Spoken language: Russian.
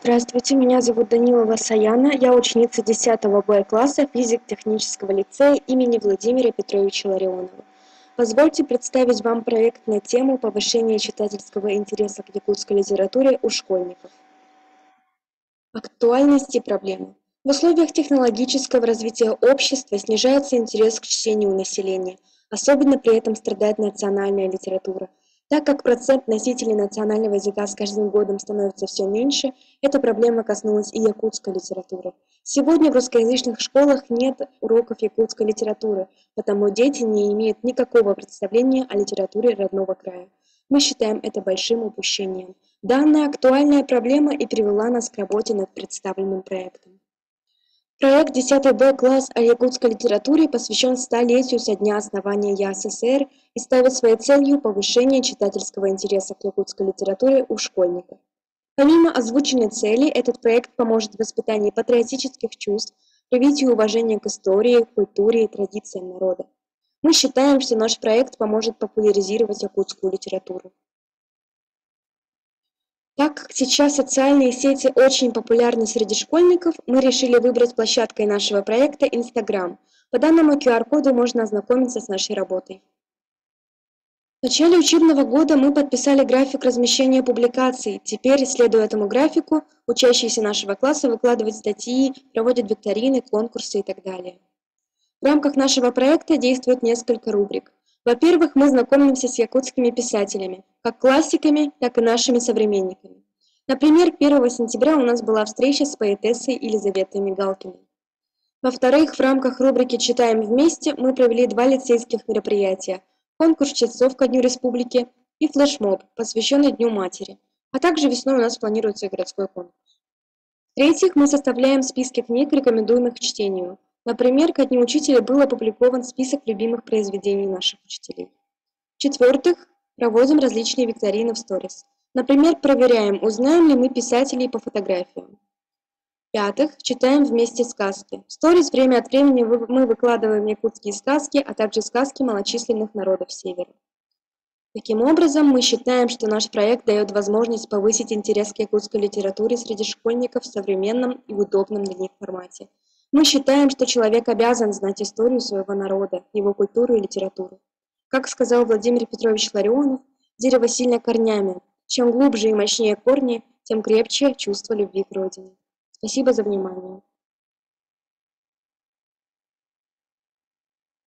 Здравствуйте, меня зовут Данилова Саяна, я ученица 10 Б класса физико-технического лицея имени Владимира Петровича Ларионова. Позвольте представить вам проект на тему повышения читательского интереса к якутской литературе у школьников. Актуальность и проблемы. В условиях технологического развития общества снижается интерес к чтению у населения, особенно при этом страдает национальная литература. Так как процент носителей национального языка с каждым годом становится все меньше, эта проблема коснулась и якутской литературы. Сегодня в русскоязычных школах нет уроков якутской литературы, потому дети не имеют никакого представления о литературе родного края. Мы считаем это большим упущением. Данная актуальная проблема и привела нас к работе над представленным проектом. Проект 10 Б класс о якутской литературе посвящен 100-летию со дня основания ЯССР и ставит своей целью повышение читательского интереса к якутской литературе у школьников. Помимо озвученной цели, этот проект поможет в воспитании патриотических чувств, привитию уважения к истории, культуре и традициям народа. Мы считаем, что наш проект поможет популяризировать якутскую литературу. Так как сейчас социальные сети очень популярны среди школьников, мы решили выбрать площадкой нашего проекта Instagram. По данному QR-коду можно ознакомиться с нашей работой. В начале учебного года мы подписали график размещения публикаций. Теперь, следуя этому графику, учащиеся нашего класса выкладывают статьи, проводят викторины, конкурсы и так далее. В рамках нашего проекта действует несколько рубрик. Во-первых, мы знакомимся с якутскими писателями, как классиками, так и нашими современниками. Например, 1 сентября у нас была встреча с поэтессой Елизаветой Мигалкиной. Во-вторых, в рамках рубрики «Читаем вместе» мы провели 2 лицейских мероприятия: конкурс чтецов ко Дню Республики и флешмоб, посвященный Дню Матери, а также весной у нас планируется и городской конкурс. В-третьих, мы составляем списки книг, рекомендуемых к чтению. Например, ко Дню Учителя был опубликован список любимых произведений наших учителей. В-четвертых, проводим различные викторины в сторис. Например, проверяем, узнаем ли мы писателей по фотографиям. В-пятых, читаем вместе сказки. В сторис время от времени мы выкладываем якутские сказки, а также сказки малочисленных народов Севера. Таким образом, мы считаем, что наш проект дает возможность повысить интерес к якутской литературе среди школьников в современном и удобном для них формате. Мы считаем, что человек обязан знать историю своего народа, его культуру и литературу. Как сказал Владимир Петрович Ларионов, дерево сильно корнями. Чем глубже и мощнее корни, тем крепче чувство любви к родине. Спасибо за внимание.